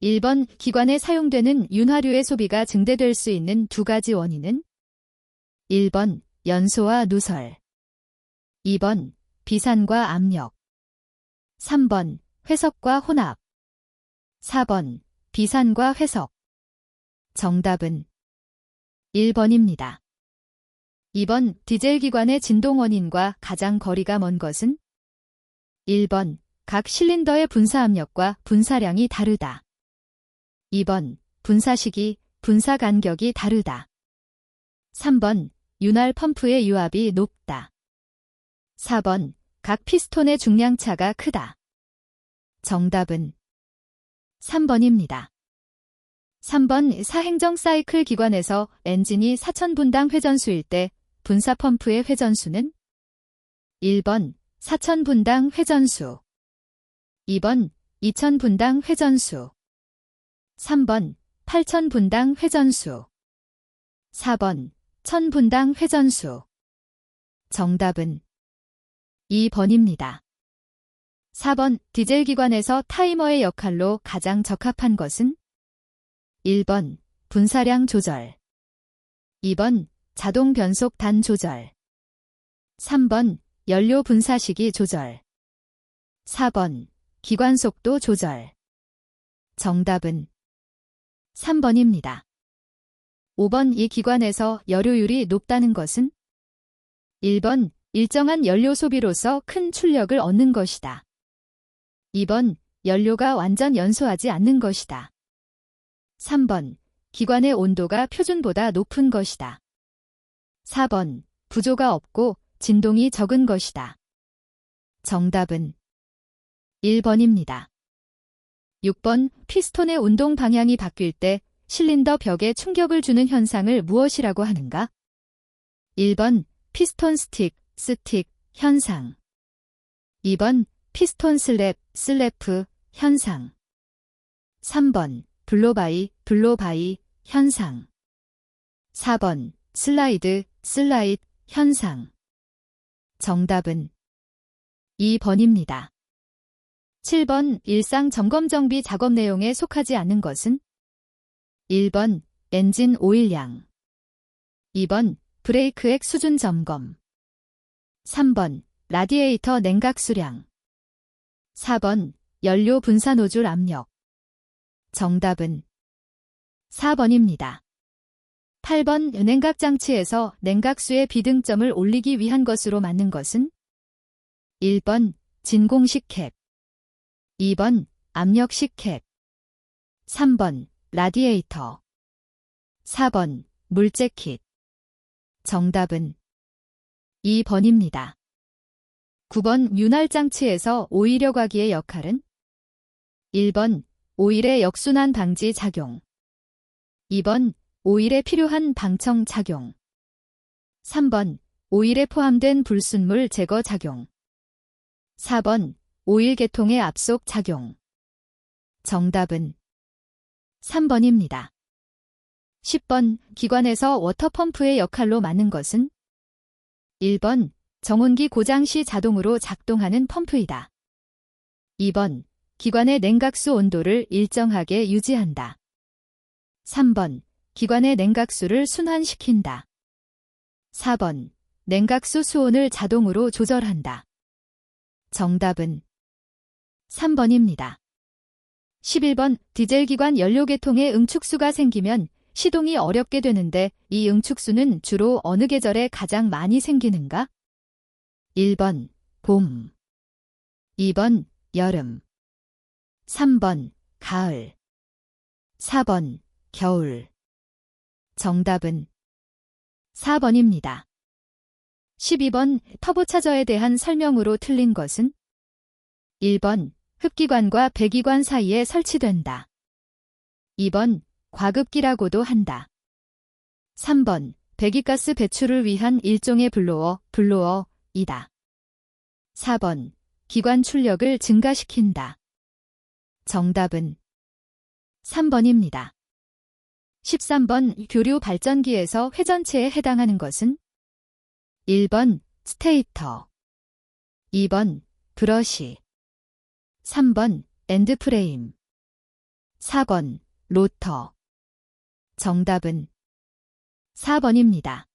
1번 기관에 사용되는 윤활유의 소비가 증대될 수 있는 두 가지 원인은 1번 연소와 누설 2번 비산과 압력 3번 회석과 혼합 4번 비산과 회석 정답은 1번입니다. 2번 디젤 기관의 진동 원인과 가장 거리가 먼 것은 1번 각 실린더의 분사 압력과 분사량이 다르다. 2번 분사 시기, 분사 간격이 다르다. 3번 윤활 펌프의 유압이 높다. 4번 각 피스톤의 중량 차가 크다. 정답은 3번입니다. 3번 사행정 사이클 기관에서 엔진이 4000분당 회전수일 때 분사 펌프의 회전수는 1번 4000분당 회전수 2번 2000분당 회전수 3번 8000분당 회전수 4번 1000분당 회전수 정답은 2번입니다. 4번 디젤 기관에서 타이머의 역할로 가장 적합한 것은 1번 분사량 조절 2번 자동 변속 단 조절 3번 연료 분사 시기 조절 4번 기관 속도 조절 정답은 3번입니다. 5번 이 기관에서 연료율이 높다는 것은 1번 일정한 연료 소비로서 큰 출력을 얻는 것이다. 2번 연료가 완전 연소하지 않는 것이다. 3번 기관의 온도가 표준보다 높은 것이다. 4번 부조가 없고 진동이 적은 것이다. 정답은 1번입니다. 6번 피스톤의 운동 방향이 바뀔 때 실린더 벽에 충격을 주는 현상을 무엇이라고 하는가? 1번 피스톤 스틱 현상 2번 피스톤 슬래프 현상 3번 블로바이 현상 4번 슬라이드 현상 정답은 2번입니다. 7번 일상 점검 정비 작업 내용에 속하지 않는 것은 1번 엔진 오일량 2번 브레이크액 수준 점검 3번 라디에이터 냉각 수량 4번 연료 분사 노즐 압력 정답은 4번입니다. 8번 냉각 장치에서 냉각수의 비등점을 올리기 위한 것으로 맞는 것은 1번 진공식 캡 2번 압력식 캡 3번 라디에이터 4번 물재킷 정답은 2번입니다. 9번 윤활 장치에서 오일여 과기의 역할은 1번 오일의 역순환 방지 작용 2번 오일에 필요한 방청 작용 3번 오일에 포함된 불순물 제거 작용 4번 오일 계통의 압속 작용 정답은 3번입니다. 10번 기관에서 워터펌프의 역할로 맞는 것은 1번 정온기 고장 시 자동으로 작동하는 펌프이다. 2번 기관의 냉각수 온도를 일정하게 유지한다. 3번 기관의 냉각수를 순환시킨다. 4번 냉각수 수온을 자동으로 조절한다. 정답은 3번입니다. 11번 디젤 기관 연료 계통에 응축수가 생기면 시동이 어렵게 되는데 이 응축수는 주로 어느 계절에 가장 많이 생기는가? 1번 봄 2번 여름 3번 가을 4번 겨울 정답은 4번입니다. 12번 터보차저에 대한 설명으로 틀린 것은 1번 흡기관과 배기관 사이에 설치된다. 2번 과급기라고도 한다. 3번 배기가스 배출을 위한 일종의 블로어이다. 4번 기관 출력을 증가시킨다. 정답은 3번입니다. 13번 교류 발전기에서 회전체에 해당하는 것은 1번 스테이터 2번 브러시 3번 엔드프레임 4번 로터. 정답은 4번입니다.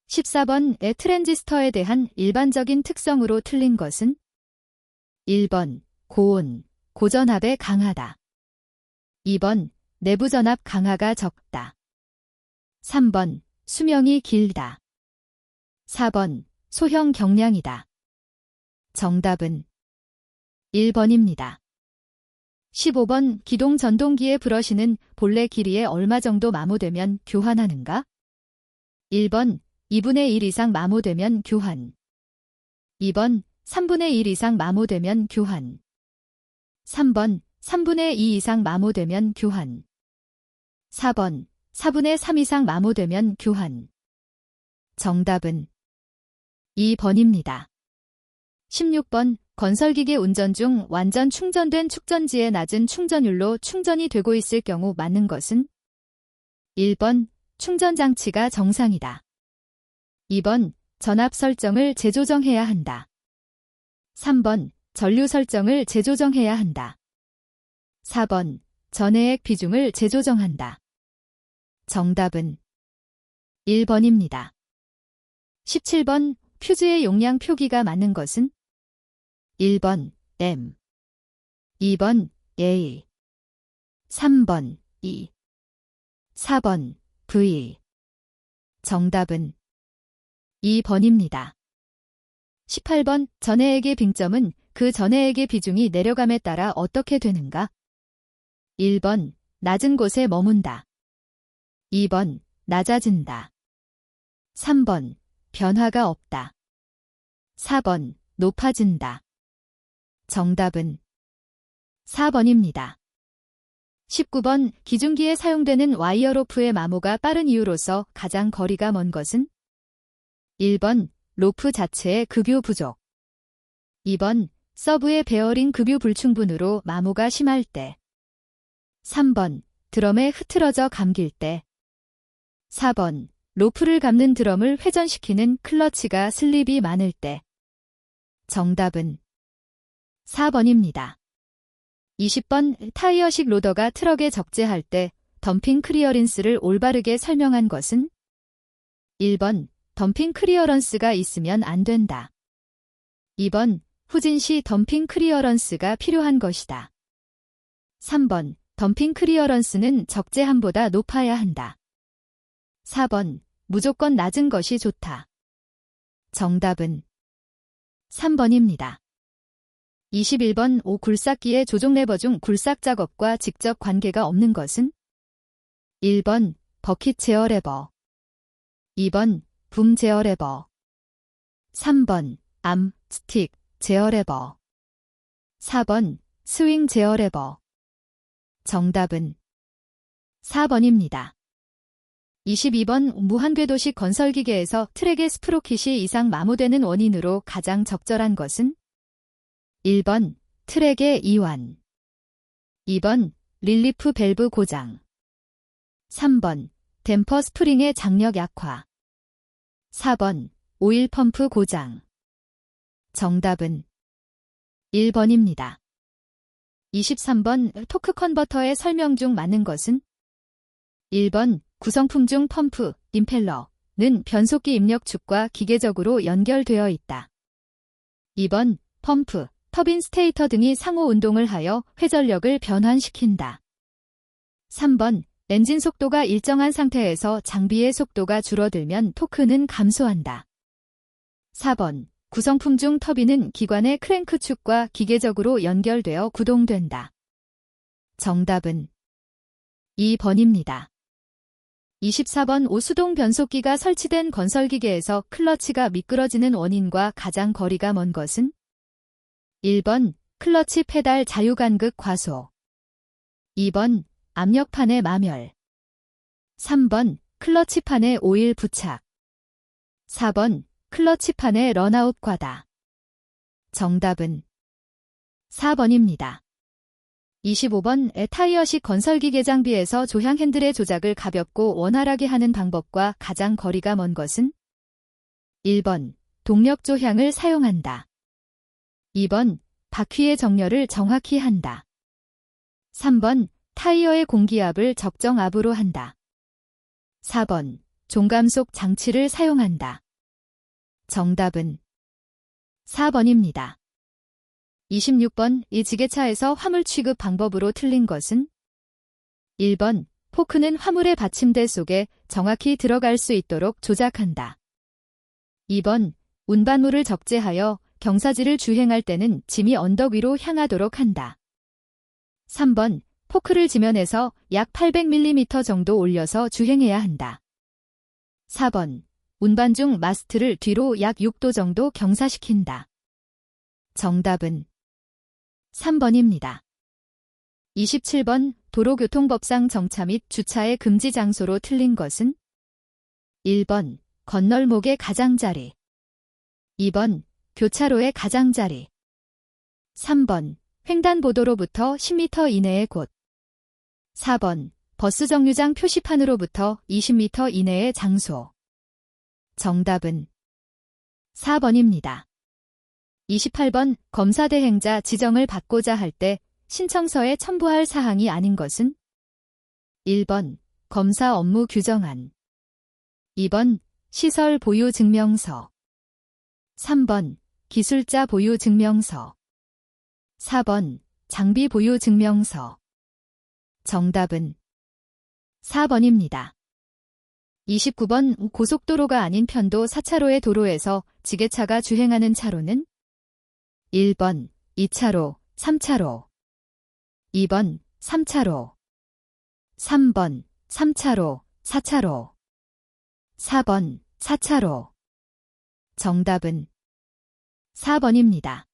14번의 트랜지스터에 대한 일반적인 특성으로 틀린 것은 1번 고온, 고전압에 강하다. 2번 내부전압 강하가 적다. 3번 수명이 길다. 4번 소형 경량이다. 정답은 1번입니다. 15번 기동 전동기의 브러쉬는 본래 길이에 얼마 정도 마모되면 교환하는가? 1번 2분의 1 이상 마모되면 교환. 2번 3분의 1 이상 마모되면 교환. 3번 3분의 2 이상 마모되면 교환. 4번 4분의 3 이상 마모되면 교환. 정답은 2번입니다. 16번 건설기계 운전 중 완전 충전된 축전지의 낮은 충전율로 충전이 되고 있을 경우 맞는 것은 1번 충전장치가 정상이다. 2번 전압 설정을 재조정해야 한다. 3번 전류 설정을 재조정해야 한다. 4번 전해액 비중을 재조정한다. 정답은 1번입니다. 17번 퓨즈의 용량 표기가 맞는 것은 1번 M, 2번 A, 3번 E, 4번 V. 정답은 2번입니다. 18번 전해액의 빙점은 그 전해액의 비중이 내려감에 따라 어떻게 되는가? 1번 낮은 곳에 머문다. 2번 낮아진다. 3번 변화가 없다. 4번 높아진다. 정답은 4번입니다. 19번 기중기에 사용되는 와이어로프의 마모가 빠른 이유로서 가장 거리가 먼 것은 1번 로프 자체의 급유 부족. 2번 서브의 베어링 급유 불충분으로 마모가 심할 때. 3번 드럼에 흐트러져 감길 때. 4번 로프를 감는 드럼을 회전시키는 클러치가 슬립이 많을 때. 정답은 4번입니다. 20번 타이어식 로더가 트럭에 적재할 때 덤핑 클리어런스를 올바르게 설명한 것은 1번 덤핑 클리어런스가 있으면 안 된다. 2번 후진 시 덤핑 클리어런스가 필요한 것이다. 3번 덤핑 클리어런스는 적재함보다 높아야 한다. 4번 무조건 낮은 것이 좋다. 정답은 3번입니다. 21번 굴삭기의 조종 레버 중 굴삭 작업과 직접 관계가 없는 것은 1번 버킷 제어 레버, 2번 붐 제어 레버, 3번 암, 스틱 제어 레버, 4번 스윙 제어 레버. 정답은 4번입니다. 22번 무한궤도식 건설기계에서 트랙의 스프로킷이 이상 마모되는 원인으로 가장 적절한 것은 1번 트랙의 이완, 2번 릴리프 밸브 고장, 3번 댐퍼 스프링의 장력 약화, 4번 오일 펌프 고장. 정답은 1번입니다. 23번 토크 컨버터의 설명 중 맞는 것은 1번 구성품 중 펌프, 임펠러는 변속기 입력축과 기계적으로 연결되어 있다. 2번 펌프, 터빈 스테이터 등이 상호 운동을 하여 회전력을 변환시킨다. 3번 엔진 속도가 일정한 상태에서 장비의 속도가 줄어들면 토크는 감소한다. 4번 구성품 중 터빈은 기관의 크랭크축과 기계적으로 연결되어 구동된다. 정답은 2번입니다. 24번 오수동 변속기가 설치된 건설기계에서 클러치가 미끄러지는 원인과 가장 거리가 먼 것은 1번 클러치 페달 자유간극 과소, 2번 압력판의 마멸, 3번 클러치판의 오일 부착, 4번 클러치판의 런아웃 과다. 정답은 4번입니다. 25번 타이어식 건설기계 장비에서 조향 핸들의 조작을 가볍고 원활하게 하는 방법과 가장 거리가 먼 것은 1번 동력 조향을 사용한다. 2번 바퀴의 정렬을 정확히 한다. 3번 타이어의 공기압을 적정 압으로 한다. 4번. 종감속 장치를 사용한다. 정답은 4번입니다. 26번. 이 지게차에서 화물 취급 방법으로 틀린 것은? 1번. 포크는 화물의 받침대 속에 정확히 들어갈 수 있도록 조작한다. 2번. 운반물을 적재하여 경사지를 주행할 때는 짐이 언덕 위로 향하도록 한다. 3번. 포크를 지면에서 약 800mm 정도 올려서 주행해야 한다. 4번. 운반 중 마스트를 뒤로 약 6도 정도 경사시킨다. 정답은 3번입니다. 27번. 도로교통법상 정차 및 주차의 금지 장소로 틀린 것은? 1번. 건널목의 가장자리. 2번. 교차로의 가장자리. 3번. 횡단보도로부터 10m 이내의 곳. 4번. 버스 정류장 표시판으로부터 20m 이내의 장소. 정답은 4번입니다. 28번. 검사대행자 지정을 받고자 할 때 신청서에 첨부할 사항이 아닌 것은? 1번. 검사 업무 규정안. 2번. 시설 보유 증명서. 3번. 기술자 보유 증명서. 4번. 장비 보유 증명서. 정답은 4번입니다. 29번. 고속도로가 아닌 편도 4차로의 도로에서 지게차가 주행하는 차로는? 1번. 2차로, 3차로. 2번. 3차로. 3번. 3차로, 4차로. 4번. 4차로. 정답은 4번입니다.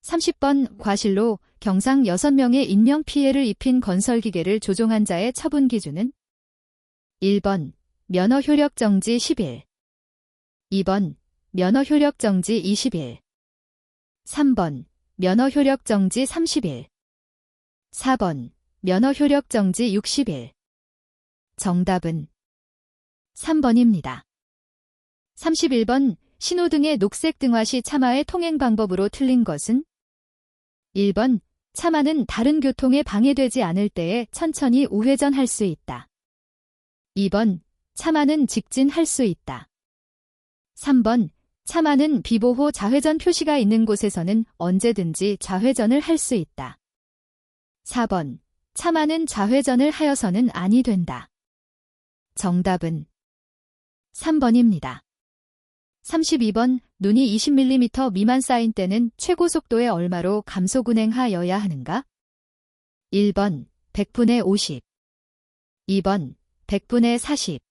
30번. 과실로 경상 6명의 인명피해를 입힌 건설기계를 조종한 자의 처분 기준은? 1번. 면허 효력 정지 10일. 2번. 면허 효력 정지 20일. 3번. 면허 효력 정지 30일. 4번. 면허 효력 정지 60일. 정답은 3번입니다. 31번. 신호등의 녹색 등화 시 차마의 통행 방법으로 틀린 것은? 1번. 차마는 다른 교통에 방해되지 않을 때에 천천히 우회전할 수 있다. 2번. 차마는 직진할 수 있다. 3번. 차마는 비보호 좌회전 표시가 있는 곳에서는 언제든지 좌회전을 할 수 있다. 4번. 차마는 좌회전을 하여서는 아니 된다. 정답은 3번입니다. 32번. 눈이 20mm 미만 쌓인 때는 최고 속도에 얼마로 감속 운행하여야 하는가? 1번. 100분의 50. 2번. 100분의 40.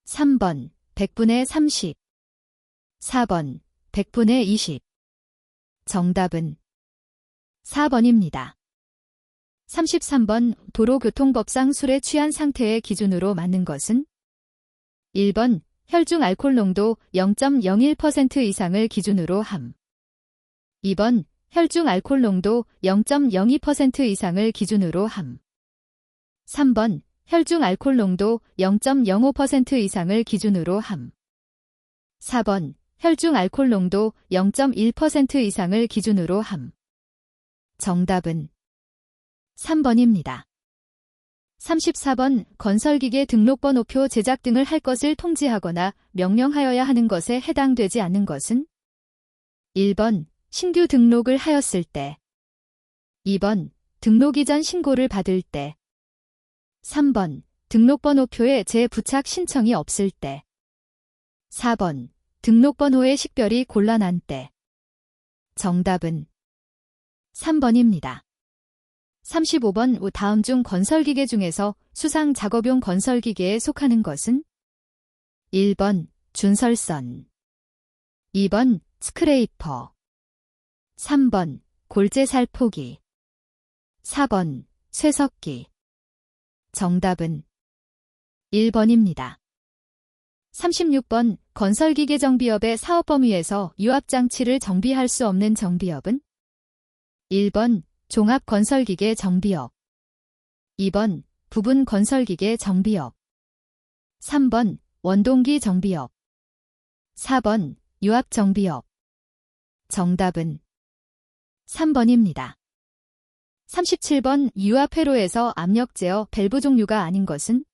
3번. 100분의 30. 4번. 100분의 20. 정답은 4번입니다. 33번. 도로교통법상 술에 취한 상태의 기준으로 맞는 것은? 1번. 혈중 알코올 농도 0.01% 이상을 기준으로 함. 2번. 혈중 알코올 농도 0.02% 이상을 기준으로 함. 3번. 혈중 알코올 농도 0.05% 이상을 기준으로 함. 4번. 혈중 알코올 농도 0.1% 이상을 기준으로 함. 정답은 3번입니다. 34번. 건설기계 등록번호표 제작 등을 할 것을 통지하거나 명령하여야 하는 것에 해당되지 않는 것은? 1번. 신규 등록을 하였을 때. 2번. 등록 이전 신고를 받을 때. 3번. 등록번호표에 재부착 신청이 없을 때. 4번. 등록번호의 식별이 곤란한 때. 정답은 3번입니다. 35번. 다음 중 건설기계 중에서 수상 작업용 건설기계에 속하는 것은? 1번. 준설선. 2번. 스크레이퍼. 3번. 골재 살포기. 4번. 쇠석기. 정답은 1번입니다. 36번. 건설기계 정비업의 사업 범위에서 유압장치를 정비할 수 없는 정비업은? 1번. 종합건설기계 정비업. 2번. 부분 건설기계 정비업. 3번. 원동기 정비업. 4번. 유압 정비업. 정답은 3번입니다. 37번 유압 회로에서 압력 제어 밸브 종류가 아닌 것은?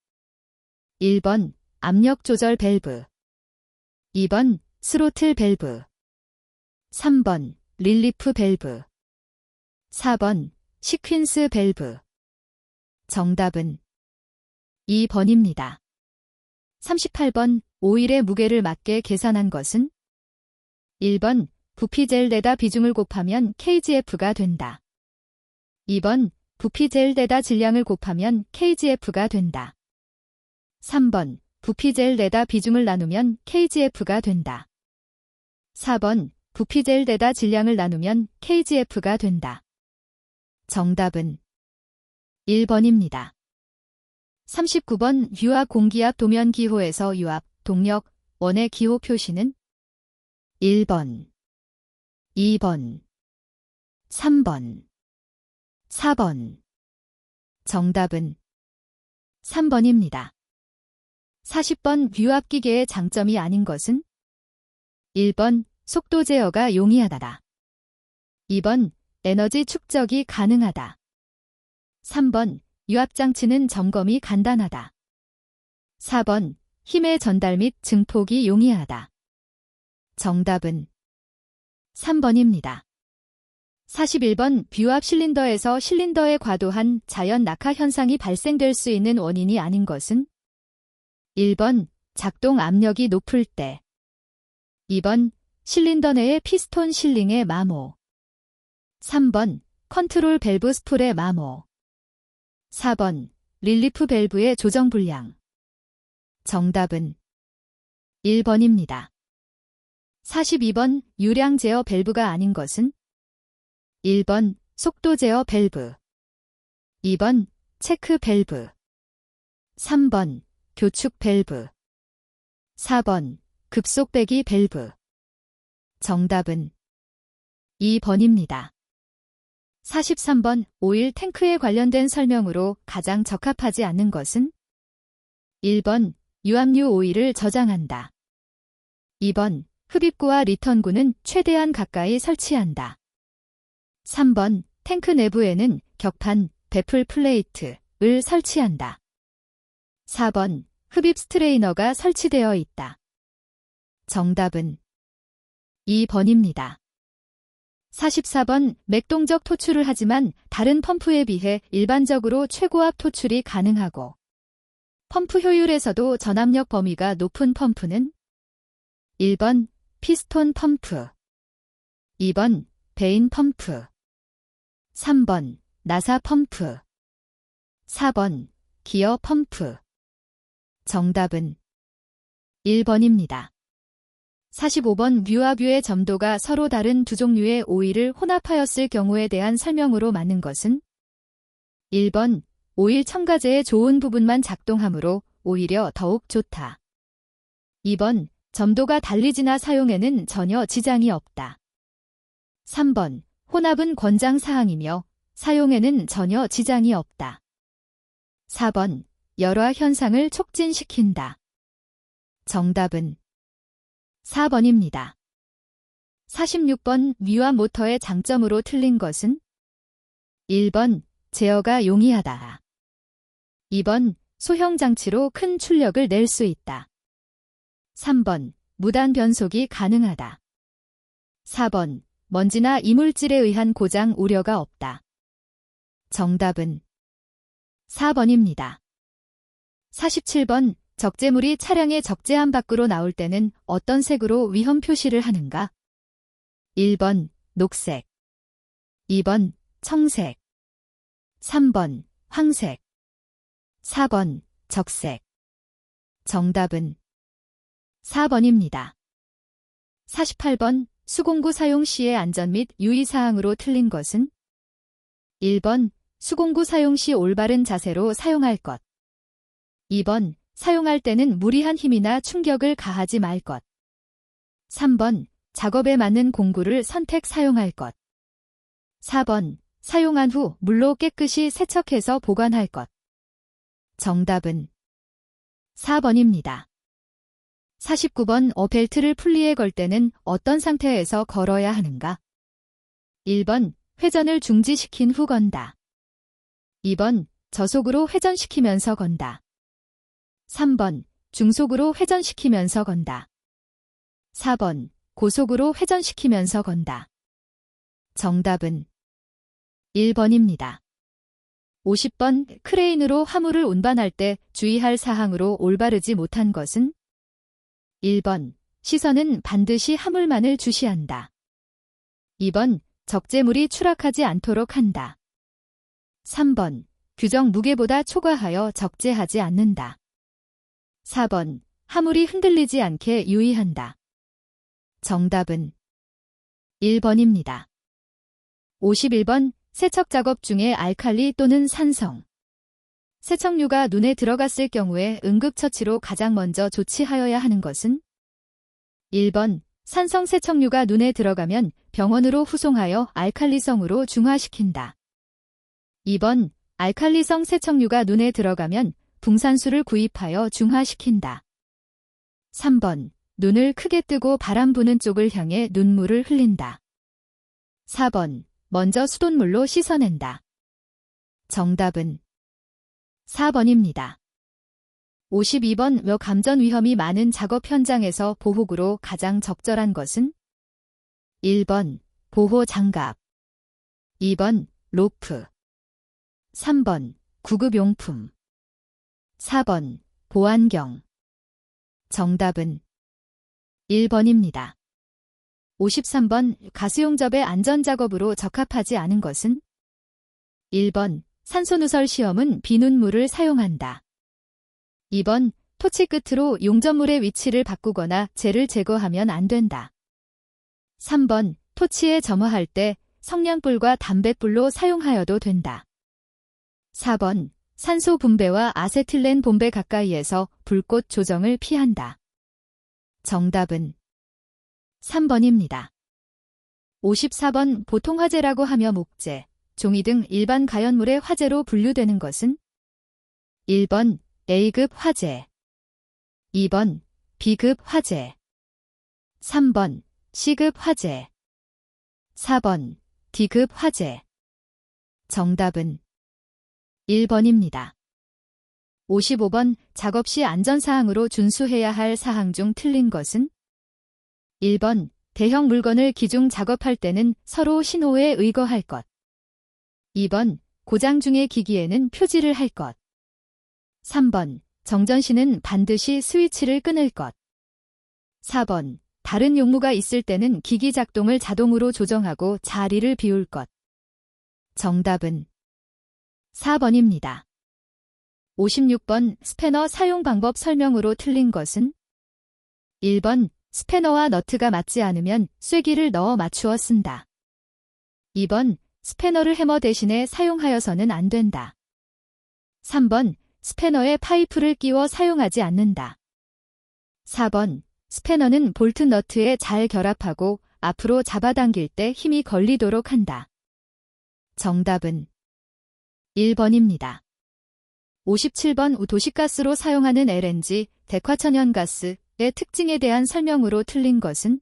1번 압력 조절 밸브, 2번 스로틀 밸브, 3번 릴리프 밸브, 4번 시퀸스 밸브. 정답은 2번입니다. 38번 오일의 무게를 맞게 계산한 것은? 1번 부피 젤 데다 비중을 곱하면 kgf가 된다. 2번 부피 젤 데다 질량을 곱하면 kgf가 된다. 3번 부피 젤 데다 비중을 나누면 kgf가 된다. 4번 부피 젤 데다 질량을 나누면 kgf가 된다. 정답은 1번입니다. 39번 유압 공기압 도면 기호에서 유압, 동력, 원의 기호 표시는? 1번, 2번, 3번, 4번. 정답은 3번입니다. 40번 유압기계의 장점이 아닌 것은? 1번 속도 제어가 용이하다. 2번 에너지 축적이 가능하다. 3번 유압장치는 점검이 간단하다. 4번 힘의 전달 및 증폭이 용이하다. 정답은 3번입니다. 41번 비유압 실린더에서 실린더의 과도한 자연 낙하 현상이 발생될 수 있는 원인이 아닌 것은? 1번 작동 압력이 높을 때, 2번 실린더 내의 피스톤 실링의 마모, 3번 컨트롤 밸브 스폴의 마모, 4번 릴리프 밸브의 조정 불량. 정답은 1번입니다. 42번 유량 제어 밸브가 아닌 것은? 1번 속도 제어 밸브, 2번 체크 밸브, 3번 교축 밸브, 4번 급속 배기 밸브. 정답은 2번입니다. 43번 오일 탱크에 관련된 설명으로 가장 적합하지 않는 것은? 1번 유압류 오일을 저장한다. 2번 흡입구와 리턴구는 최대한 가까이 설치한다. 3번 탱크 내부에는 격판, 배풀 플레이트를 설치한다. 4번 흡입 스트레이너가 설치되어 있다. 정답은 2번입니다. 44번 맥동적 토출을 하지만 다른 펌프에 비해 일반적으로 최고압 토출이 가능하고 펌프 효율에서도 전압력 범위가 높은 펌프는? 1번 피스톤 펌프, 2번 베인 펌프, 3번 나사 펌프, 4번 기어 펌프. 정답은 1번입니다. 45번 뮤와 뷰의 점도가 서로 다른 두 종류의 오일을 혼합하였을 경우에 대한 설명으로 맞는 것은? 1번 오일 첨가제의 좋은 부분만 작동하므로 오히려 더욱 좋다. 2번 점도가 달리지나 사용에는 전혀 지장이 없다. 3번 혼합은 권장사항이며 사용에는 전혀 지장이 없다. 4번 열화 현상을 촉진시킨다. 정답은 4번입니다. 46번 뮤와 모터의 장점으로 틀린 것은? 1번 제어가 용이하다. 2번 소형 장치로 큰 출력을 낼 수 있다. 3번 무단 변속이 가능하다. 4번 먼지나 이물질에 의한 고장 우려가 없다. 정답은 4번입니다. 47번 적재물이 차량의 적재함 밖으로 나올 때는 어떤 색으로 위험 표시를 하는가? 1번 녹색, 2번 청색, 3번 황색, 4번 적색. 정답은 4번입니다. 48번 수공구 사용 시의 안전 및 유의사항으로 틀린 것은? 1번 수공구 사용 시 올바른 자세로 사용할 것, 2번 사용할 때는 무리한 힘이나 충격을 가하지 말 것, 3번 작업에 맞는 공구를 선택 사용할 것, 4번 사용한 후 물로 깨끗이 세척해서 보관할 것. 정답은 4번입니다. 49번 벨트를 풀리에 걸 때는 어떤 상태에서 걸어야 하는가? 1번 회전을 중지시킨 후 건다. 2번 저속으로 회전시키면서 건다. 3번 중속으로 회전시키면서 건다. 4번 고속으로 회전시키면서 건다. 정답은 1번입니다. 50번 크레인으로 화물을 운반할 때 주의할 사항으로 올바르지 못한 것은 1번 시선은 반드시 화물만을 주시한다. 2번 적재물이 추락하지 않도록 한다. 3번 규정 무게보다 초과하여 적재하지 않는다. 4번 화물이 흔들리지 않게 유의한다. 정답은 1번입니다. 51번 세척 작업 중에 알칼리 또는 산성 세척류가 눈에 들어갔을 경우에 응급처치로 가장 먼저 조치하여야 하는 것은 1번 산성 세척류가 눈에 들어가면 병원으로 후송하여 알칼리성으로 중화시킨다. 2번 알칼리성 세척류가 눈에 들어가면 붕산수를 구입하여 중화시킨다. 3번 눈을 크게 뜨고 바람 부는 쪽을 향해 눈물을 흘린다. 4번 먼저 수돗물로 씻어낸다. 정답은 4번입니다. 52번 며 감전 위험이 많은 작업 현장에서 보호구로 가장 적절한 것은 1번 보호 장갑 2번 로프 3번 구급용품 4번 보안경 정답은 1번입니다. 53번 가스용접의 안전작업으로 적합하지 않은 것은 1번 산소누설 시험은 비눗물을 사용한다. 2번 토치 끝으로 용접물의 위치를 바꾸거나 재를 제거하면 안 된다. 3번 토치에 점화할 때 성냥불과 담뱃불로 사용하여도 된다. 4번 산소 분배와 아세틸렌 분배 가까이에서 불꽃 조정을 피한다. 정답은 3번입니다. 54번 보통 화재라고 하며 목재, 종이 등 일반 가연물의 화재로 분류되는 것은 1번 A급 화재 2번 B급 화재 3번 C급 화재 4번 D급 화재 정답은 1번입니다. 55번 작업 시 안전사항으로 준수해야 할 사항 중 틀린 것은 1번 대형 물건을 기중 작업할 때는 서로 신호에 의거할 것 2번 고장 중의 기기에는 표지를 할 것 3번 정전 시는 반드시 스위치를 끊을 것 4번 다른 용무가 있을 때는 기기 작동을 자동으로 조정하고 자리를 비울 것 정답은 4번입니다. 56번 스패너 사용 방법 설명으로 틀린 것은 1번 스패너와 너트가 맞지 않으면 쐐기를 넣어 맞추어 쓴다. 2번 스패너를 해머 대신에 사용하여서는 안 된다. 3번 스패너에 파이프를 끼워 사용하지 않는다. 4번 스패너는 볼트 너트에 잘 결합하고 앞으로 잡아당길 때 힘이 걸리도록 한다. 정답은 1번입니다. 57번 도시가스로 사용하는 LNG, dek화천연가스의 특징에 대한 설명으로 틀린 것은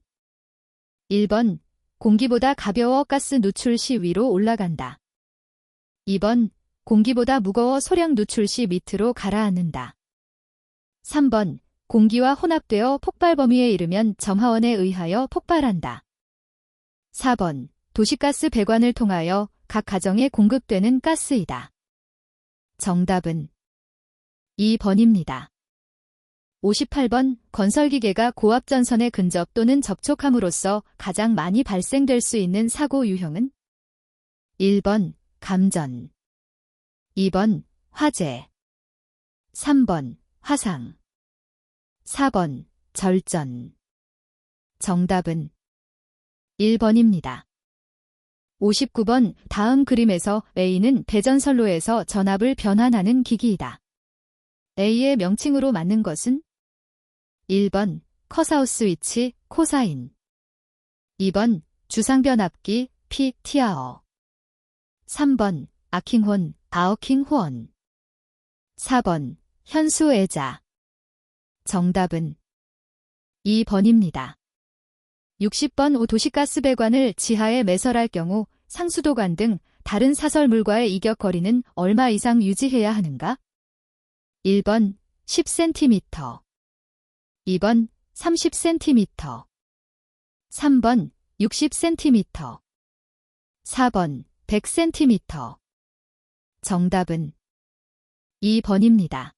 1번 공기보다 가벼워 가스 누출 시 위로 올라간다. 2번 공기보다 무거워 소량 누출 시 밑으로 가라앉는다. 3번 공기와 혼합되어 폭발 범위에 이르면 점화원에 의하여 폭발한다. 4번 도시가스 배관을 통하여 각 가정에 공급되는 가스이다. 정답은 2번입니다. 58번 건설기계가 고압전선에 근접 또는 접촉함으로써 가장 많이 발생될 수 있는 사고 유형은 1번 감전 2번 화재 3번 화상 4번 절전 정답은 1번입니다. 59번 다음 그림에서 A는 배전선로에서 전압을 변환하는 기기이다. A의 명칭으로 맞는 것은 1번 컷아웃 스위치 코사인 2번 주상변압기 PT아어 3번 아킹혼 아어킹 호언 4번 현수애자 정답은 2번입니다. 60번 도시가스 배관을 지하에 매설할 경우 상수도관 등 다른 사설물과의 이격거리는 얼마 이상 유지해야 하는가? 1번 10cm, 2번 30cm, 3번 60cm, 4번 100cm. 정답은 2번입니다.